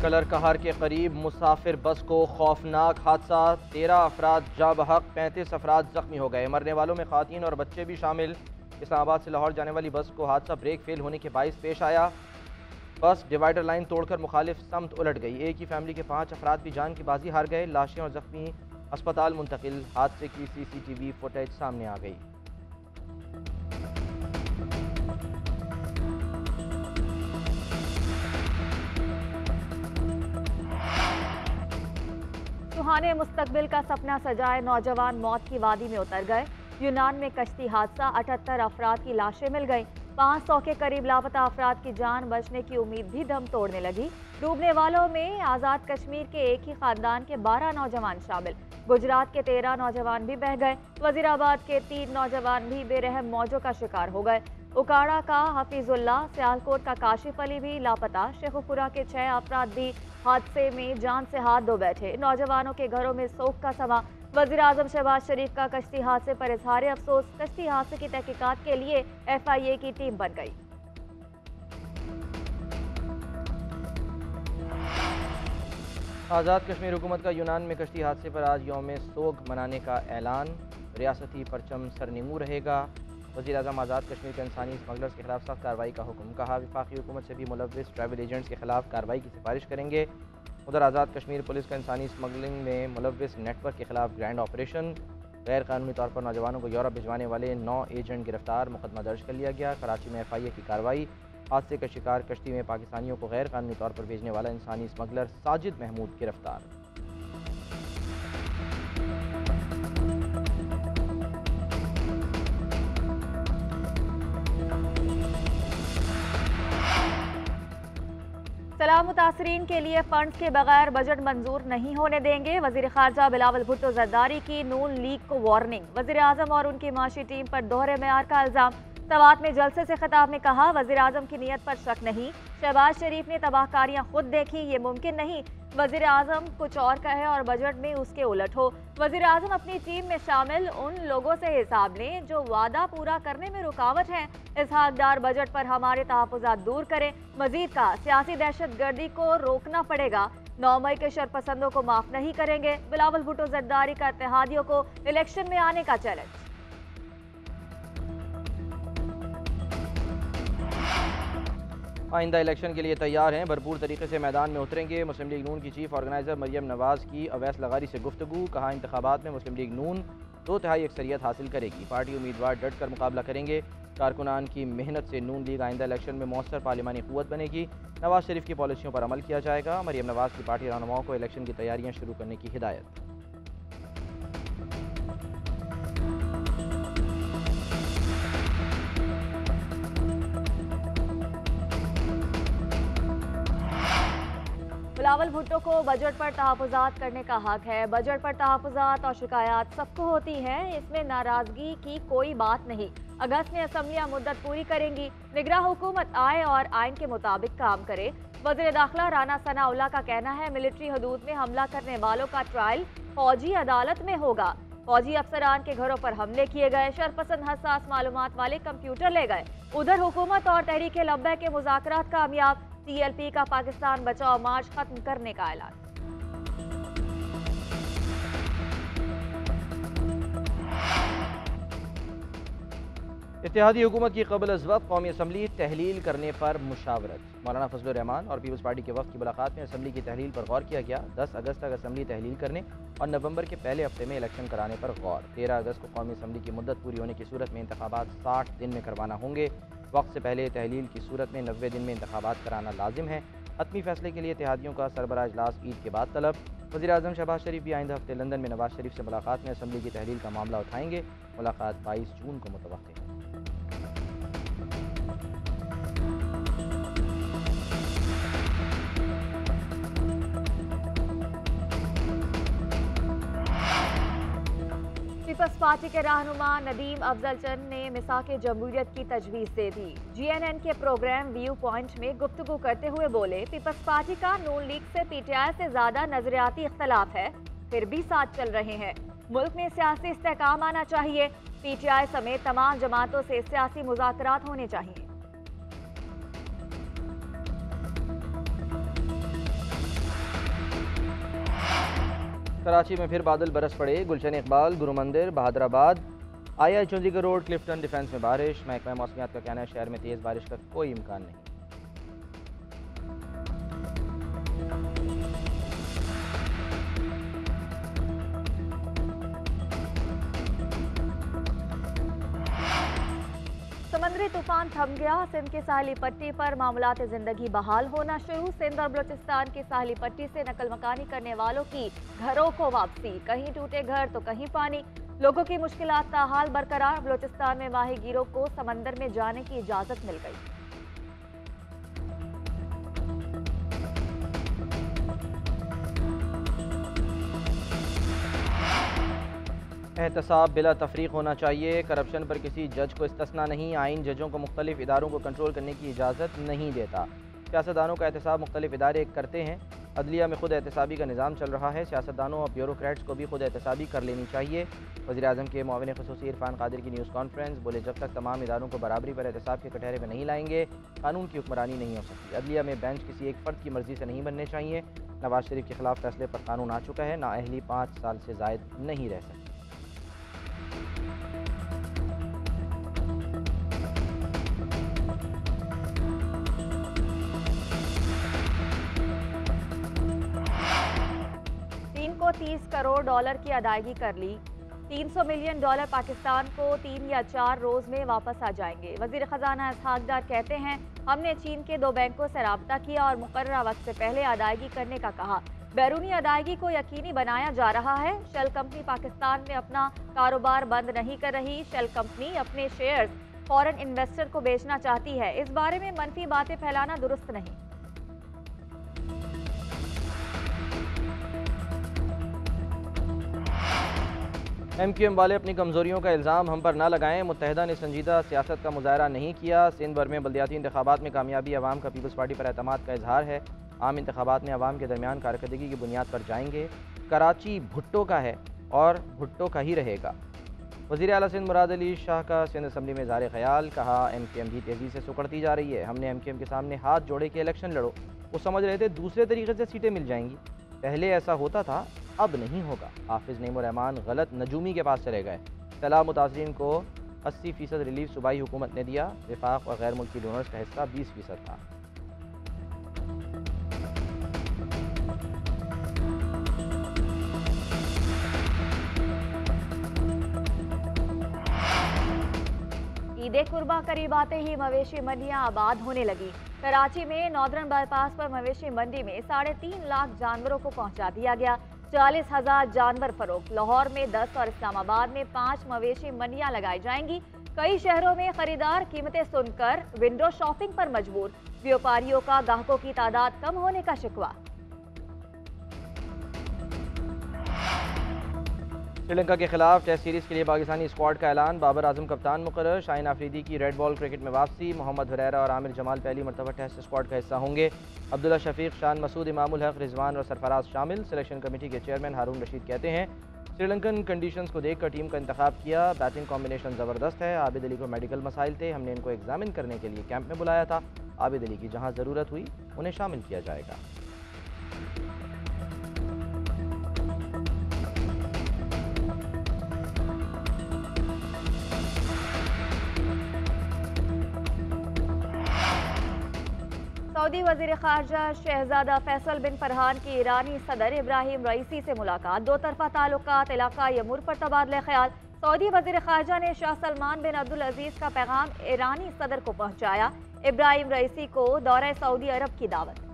Colour कहर के करीब मुसाफिर बस को खौफनाक हादसा, 13 अफराद जाँ बहक, 35 अफराद जख्मी हो गए। मरने वालों में खातीन और बच्चे भी शामिल। इस्लामाबाद से लाहौर जाने वाली बस को हादसा ब्रेक फेल होने के बाइस पेश आया। बस डिवाइडर लाइन तोड़कर मुखालिफ समत उलट गई। एक ही फैमिली के 5 अफराद भी जान की बाजी हार गए। लाशें और जख्मी अस्पताल मुंतकिल। हादसे की CCTV फुटेज सामने आ गई। सुहाने मुस्तकबिल का सपना सजाए नौजवान मौत की वादी में उतर गए। यूनान में कश्ती हादसा, 78 अफराद की लाशें मिल गईं। 500 के करीब लापता अफराद की जान बचने की उम्मीद भी दम तोड़ने लगी। डूबने वालों में आज़ाद कश्मीर के एक ही खानदान के 12 नौजवान शामिल। गुजरात के 13 नौजवान भी बह गए। वजीराबाद के 3 नौजवान भी बेरहम मौजों का शिकार हो गए। उकाड़ा का हफीजुल्ला, सियालकोट का काशिफ अली भी लापता। शेखुपुरा के 6 अफराद भी हादसे में जान से हाथ धो बैठे। नौजवानों के घरों में सोग का समा। वज़ीर आज़म शहबाज शरीफ का कश्ती हादसे पर इजहार अफसोस। कश्ती हादसे की तहकीकात के लिए FIA की टीम बन गई। आज़ाद कश्मीर हुकूमत का यूनान में कश्ती हादसे पर आज यौम सोग मनाने का ऐलान। रियासती परचम सरनिमू रहेगा। वज़ीर आज़म आज़ाद कश्मीर के इंसानी स्मगलर्स के खिलाफ सख्त कार्रवाई का हुक्म। कहा, वफाकी हुकूमत से भी मुलव्विस ट्रैवल एजेंट्स के खिलाफ कार्रवाई की सिफारिश करेंगे। उधर आज़ाद कश्मीर पुलिस का इंसानी स्मगलिंग में मुलव्विस नेटवर्क के खिलाफ ग्रैंड ऑपरेशन। गैर कानूनी तौर पर नौजवानों को यूरोप भिजवाने वाले 9 एजेंट गिरफ्तार। मुकदमा दर्ज कर लिया गया। कराची में FIA की कार्रवाई। हादसे का शिकार कश्ती में पाकिस्तानियों को गैर कानूनी तौर पर भेजने वाला इंसानी स्मगलर साजिद महमूद गिरफ्तार। सलाह मुतासरीन के लिए फंड्स के बगैर बजट मंजूर नहीं होने देंगे। वजीर खारजा बिलावल भुट्टो जरदारी की नून लीग को वार्निंग। वजीर आजम और उनकी माशी टीम पर दोहरे मेयार का इल्जाम। सवात में जलसे से खिताब में कहा, वजीर आजम की नीयत पर शक नहीं। शहबाज शरीफ ने तबाहकारियां खुद देखी, ये मुमकिन नहीं वजीर आजम कुछ और कहे और बजट में उसके उलट हो। वजीर आजम अपनी टीम में शामिल उन लोगों से हिसाब लें जो वादा पूरा करने में रुकावट हैं। इसहाकदार बजट पर हमारे तहफ़्फ़ुज़ात दूर करें। मजीद का सियासी दहशत गर्दी को रोकना पड़ेगा। 9 मई के शरपसंदों को माफ नहीं करेंगे। बिलावल भुट्टो जरदारी का इत्तेहादियों को इलेक्शन में आने का चैलेंज। आइंदा इलेक्शन के लिए तैयार हैं, भरपूर तरीके से मैदान में उतरेंगे। मुस्लिम लीग नून की चीफ ऑर्गेनाइजर मरियम नवाज की अवैस लगारी से गुफ्तगू। कहा, इंतखाबात में मुस्लिम लीग नून 2/3 अक्सरियत हासिल करेगी। पार्टी उम्मीदवार डट कर मुकाबला करेंगे। कारकुनान की मेहनत से नून लीग आइंदा इलेक्शन में मौसर पार्लिमानी क़ुव्वत बनेगी। नवाज शरीफ की पॉलिसियों पर अमल किया जाएगा। मरियम नवाज की पार्टी रहनुमाओं को इलेक्शन की तैयारियां शुरू करने की हिदायत। बिलावल भुट्टो को बजट पर तहफ़्फ़ुज़ात करने का हक है। बजट पर तहफ़्फ़ुज़ात और शिकायत सबको होती हैं, इसमें नाराज़गी की कोई बात नहीं। अगस्त में असम्बलियाँ मुद्दत पूरी करेंगी। निगरां हुकूमत आए और आइन के मुताबिक काम करे। वज़ीर दाखिला राना सनाउल्लाह का कहना है, मिलिट्री हदूद में हमला करने वालों का ट्रायल फौजी अदालत में होगा। फौजी अफसरान के घरों पर हमले किए गए। शरपसंद हसास मालूमात वाले कंप्यूटर ले गए। उधर हुकूमत और तहरीक लब्बैक के मुज़ाकरात कामयाब। TLP का पाकिस्तान बचाओ मार्च खत्म करने का ऐलान। इत्तेहादी हुकूमत की क़ब्ल अज़ वक़्त कौमी असम्बली तहलील करने पर मुशावरत। मौलाना फजलुर रहमान और पीपल्स पार्टी के वफ़द की मुलाकात में असम्बली की तहलील पर गौर किया गया। 10 अगस्त तक असम्बली तहलील करने और नवंबर के पहले हफ्ते में इलेक्शन कराने पर गौर। 13 अगस्त को कौमी असम्बली की मुद्दत पूरी होने की सूरत में इंतखाबात 60 दिन में करवाना होंगे। वक्त से पहले तहलील की सूरत में 90 दिन में इंतखाबात कराना लाजिम है। हतमी फैसले के लिए इत्तेहादियों का सरबराह इजलास ईद के बाद तलब। वज़ीर आज़म शहबाज शरीफ भी आइंदा हफ्ते लंदन में नवाज शरीफ से मुलाकात में असम्बली की तहलील का मामला उठाएंगे। मुलाकात 22 जून को मुतवक्किल है। पीपल्स पार्टी के रहनुमा नदीम अफजल चंद ने मिसाक जमहूरियत की तजवीज़ दे दी। GNN के प्रोग्राम व्यू पॉइंट में गुफ्तगू करते हुए बोले, पीपल्स पार्टी का नून लीग से PTI से ज़्यादा नजरियाती इख्तलाफ है, फिर भी साथ चल रहे हैं। मुल्क में सियासी इस्तेहकाम आना चाहिए। PTI समेत तमाम जमातों से सियासी मुज़ाकरात होने चाहिए। कराची में फिर बादल बरस पड़े। गुलशन इकबाल, गुरु मंदिर, बहादुराबाद, आई चंडीगढ़ रोड, क्लिफ्टन डिफेंस में बारिश। महकमा मौसमियात का कहना है शहर में तेज़ बारिश का कोई इम्कान नहीं। समुद्री तूफान थम गया। सिंध की साहली पट्टी पर मामलात ज़िंदगी बहाल होना शुरू। सिंध और बलूचिस्तान की साहली पट्टी से नकल मकानी करने वालों की घरों को वापसी। कहीं टूटे घर तो कहीं पानी। लोगों की मुश्किलात ताहाल बरकरार। बलूचिस्तान में माहीगीरों को समंदर में जाने की इजाज़त मिल गई। एहतसाब बिला तफरीक होना चाहिए। करप्शन पर किसी जज को इस्तिस्ना नहीं। आइन जजों को मुख्तलिफ इदारों को कंट्रोल करने की इजाज़त नहीं देता। सियासतदानों का एहतसाब मुख्तलिफ इदारे करते हैं। अदलिया में खुद एहतसाबी का निज़ाम चल रहा है। सियासतदानों और ब्यूरोक्रेट्स को भी खुद एहतसाबी कर लेनी चाहिए। वज़ीर-ए-आज़म के मुआविन ख़ुसूसी इरफान कादिर की न्यूज़ कॉन्फ्रेंस। बोले, जब तक तमाम इदारों को बराबरी पर एहतसाब के कटहरे में नहीं लाएंगे, कानून की हुक्मरानी नहीं हो सकती। अदलिया में बेंच किसी एक फ़र्द की मर्ज़ी से नहीं बनने चाहिए। नवाज शरीफ के खिलाफ फैसले पर कानून आ चुका है। नाअहली 5 साल से ज़ायद नहीं रह सकती। चीन को 30 करोड़ डॉलर की अदायगी कर ली। 300 मिलियन डॉलर पाकिस्तान को 3 या 4 रोज में वापस आ जाएंगे। वजीर खजाना इसहाक डार कहते हैं, हमने चीन के 2 बैंकों से राब्ता किया और मुकर्ररा वक्त से पहले अदायगी करने का कहा। बैरूनी अदायगी को यकीनी बनाया जा रहा है। शेल कंपनी पाकिस्तान में अपना कारोबार बंद नहीं कर रही। शेल कंपनी अपने शेयर्स फॉरेन इन्वेस्टर को बेचना चाहती है। इस बारे में मनफी बातें फैलाना दुरुस्त नहीं। MQM वाले अपनी कमजोरियों का इल्ज़ाम हम पर ना लगाएं। मुत्तहिदा ने संजीदा सियासत का मुजाहरा नहीं किया। सिंध भर में बल्दियाती इंतखाबात में कामयाबी अवाम का पीपल्स पार्टी पर एतमाद का इजहार है। आम इंतखाबात में अवाम के दरमियान कारकर्दगी की बुनियाद पर जाएंगे। कराची भुट्टो का है और भुट्टो का ही रहेगा। वज़ीर आला सिंध मुराद अली शाह का सिंध असम्बली में इज़हार ख्याल। कहा, MQM भी तेज़ी से सुकड़ती जा रही है। हमने MQM के सामने हाथ जोड़े के इलेक्शन लड़ो। वो समझ रहे थे दूसरे तरीके से सीटें मिल जाएंगी। पहले ऐसा होता था, अब नहीं होगा। हाफिज़ नईमुर रहमान गलत नजूमी के पास चले गए। सैलाब मुतासरीन को 80% रिलीफ सूबाई हुकूमत ने दिया। विफाक और गैर मुल्की डोनर्स का हिस्सा 20% था। ईद कुर्बा करीब आते ही मवेशी मंडियां आबाद होने लगी। कराची में नॉर्दर्न बाईपास पर मवेशी मंडी में 3.5 लाख जानवरों को पहुंचा दिया गया। 40,000 जानवर फरोख्त। लाहौर में 10 और इस्लामाबाद में 5 मवेशी मंडियां लगाई जाएंगी। कई शहरों में खरीदार कीमतें सुनकर विंडो शॉपिंग पर मजबूर। व्यापारियों का ग्राहकों की तादाद कम होने का शिकवा। श्रीलंका के खिलाफ टेस्ट सीरीज के लिए पाकिस्तानी स्क्वाड का ऐलान। बाबर आजम कप्तान मुकर्रर। शाहीन आफरीदी की रेड बॉल क्रिकेट में वापसी। मोहम्मद हुरैरा और आमिर जमाल पहली मरतबा टेस्ट स्क्वाड का हिस्सा होंगे। अब्दुल्ला शफीक, शान मसूद, इमामुल हक, रिजवान और सरफराज शामिल। सिलेक्शन कमेटी के चेयरमैन हारून रशीद कहते हैं, श्रीलंकन कंडीशंस को देखकर टीम का इंतखाब किया। बैटिंग कॉम्बिनेशन ज़बरदस्त है। आबिद अली को मेडिकल मसाइल थे। हमने इनको एग्जामिन करने के लिए कैंप में बुलाया था। आबिद अली की जहां ज़रूरत हुई उन्हें शामिल किया जाएगा। सऊदी वज़ीर ख़ारजा शहजादा फैसल बिन फरहान की ईरानी सदर इब्राहिम रईसी से मुलाकात। 2 तरफ़ा ताल्लुकात, इलाक़ाई अमूर पर तबादला ख्याल। सऊदी वज़ीर ख़ारजा ने शाह सलमान बिन अब्दुल अजीज़ का पैगाम ईरानी सदर को पहुँचाया। इब्राहिम रईसी को दौरा सऊदी अरब की दावत।